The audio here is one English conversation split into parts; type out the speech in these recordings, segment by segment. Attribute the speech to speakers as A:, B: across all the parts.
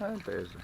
A: Oh, there's a...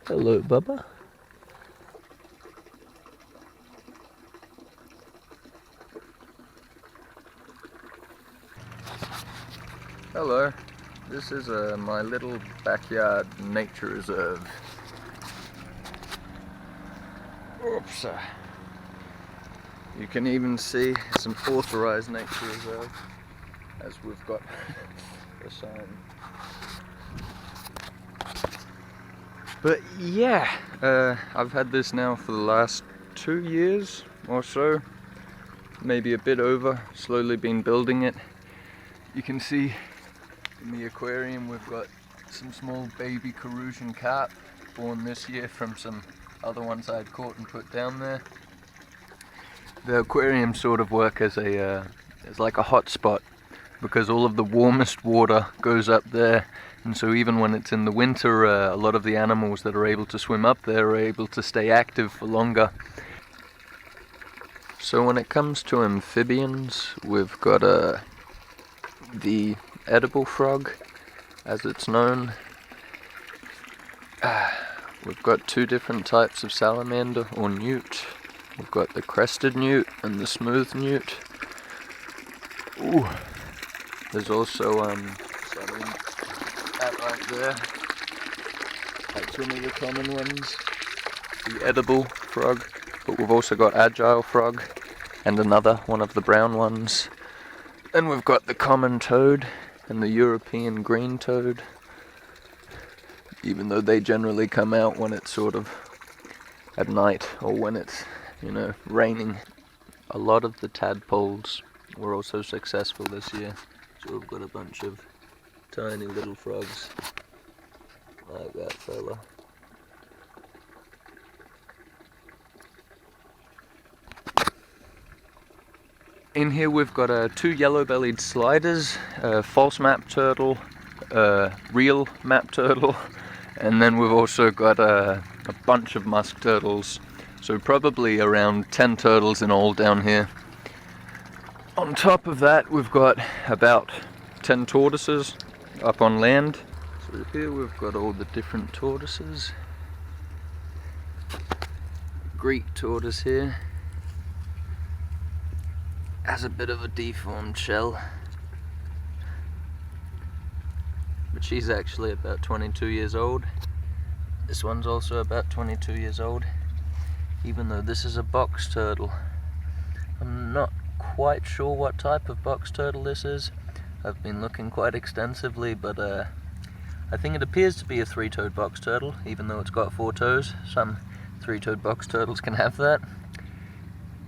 A: Hello, Bubba. Hello. This is my little backyard nature reserve. Oops. You can even see it's an authorized nature reserve, as we've got a sign. But yeah, I've had this now for the last 2 years or so, maybe a bit over, slowly been building it. You can see in the aquarium we've got some small baby carusian carp, born this year from some other ones I'd caught and put down there. The aquarium sort of work as like a hot spot, because all of the warmest water goes up there, and so even when it's in the winter, a lot of the animals that are able to swim up there are able to stay active for longer. So when it comes to amphibians, we've got the edible frog, as it's known. We've got 2 different types of salamander or newt. We've got the crested newt and the smooth newt. Ooh. There's also that right there. That's one of the common ones, the edible frog. But we've also got agile frog and another one of the brown ones. Then we've got the common toad and the European green toad, even though they generally come out when it's sort of at night or when it's, you know, raining. A lot of the tadpoles were also successful this year, so we've got a bunch of tiny little frogs like that fella. In here we've got 2 yellow-bellied sliders, a false map turtle, a real map turtle, and then we've also got a bunch of musk turtles, so probably around 10 turtles in all down here. On top of that we've got about 10 tortoises up on land. So here we've got all the different tortoises. Greek tortoise here has a bit of a deformed shell, but she's actually about 22 years old. This one's also about 22 years old, even though this is a box turtle. I'm not quite sure what type of box turtle this is. I've been looking quite extensively, but I think it appears to be a 3-toed box turtle, even though it's got 4 toes. Some 3-toed box turtles can have that.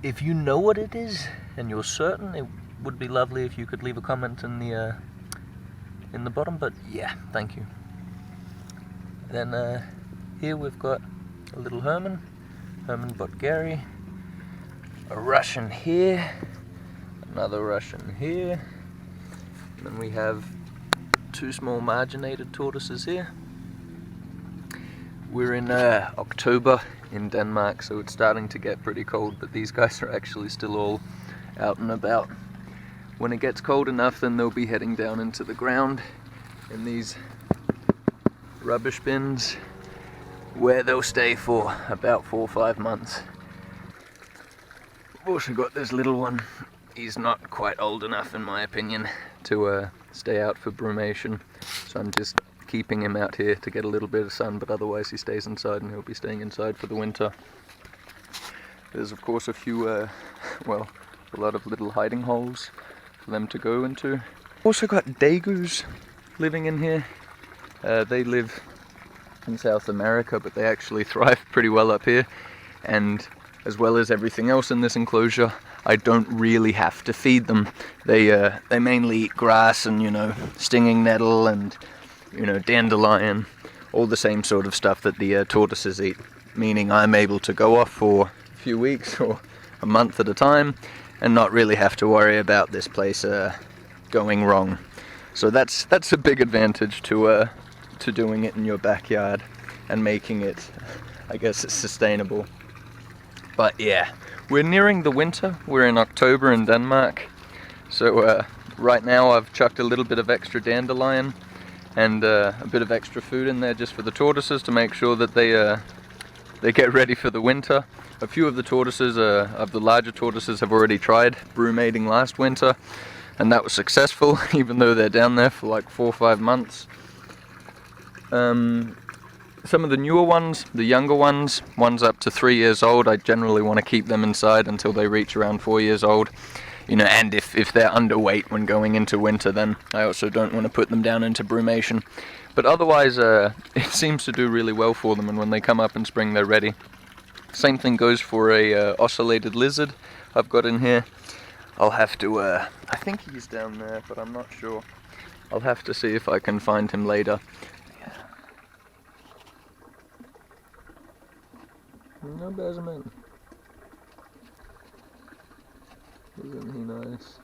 A: If you know what it is and you're certain, it would be lovely if you could leave a comment in the bottom, but yeah, thank you. Then here we've got a little herman boettgeri, a Russian here, another Russian here, and then we have 2 small marginated tortoises here. We're in October in Denmark, so it's starting to get pretty cold, but these guys are actually still all out and about. When it gets cold enough, then they'll be heading down into the ground in these rubbish bins, where they'll stay for about 4 or 5 months. We've also got this little one. He's not quite old enough, in my opinion, to stay out for brumation, so I'm just keeping him out here to get a little bit of sun, but otherwise he stays inside and he'll be staying inside for the winter. There's of course a few, well, a lot of little hiding holes for them to go into. Also got degus living in here. They live in South America, but they actually thrive pretty well up here, and as well as everything else in this enclosure, I don't really have to feed them. They mainly eat grass and, you know, stinging nettle and you know, dandelion, all the same sort of stuff that the tortoises eat, meaning I'm able to go off for a few weeks or a month at a time and not really have to worry about this place going wrong. So that's a big advantage to doing it in your backyard and making it, I guess, it's sustainable. But yeah, we're nearing the winter. We're in October in Denmark, so right now I've chucked a little bit of extra dandelion and a bit of extra food in there just for the tortoises to make sure that they get ready for the winter. A few of the tortoises, of the larger tortoises, have already tried brumating last winter, and that was successful, even though they're down there for like 4 or 5 months. Some of the newer ones, the younger ones up to 3 years old, I generally want to keep them inside until they reach around 4 years old. You know, and if they're underweight when going into winter, then I also don't want to put them down into brumation. But otherwise, it seems to do really well for them, and when they come up in spring, they're ready. Same thing goes for a ocellated lizard I've got in here. I'll have to, I think he's down there, but I'm not sure. I'll have to see if I can find him later. No Benjamin. Isn't he nice?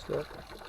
A: Stop.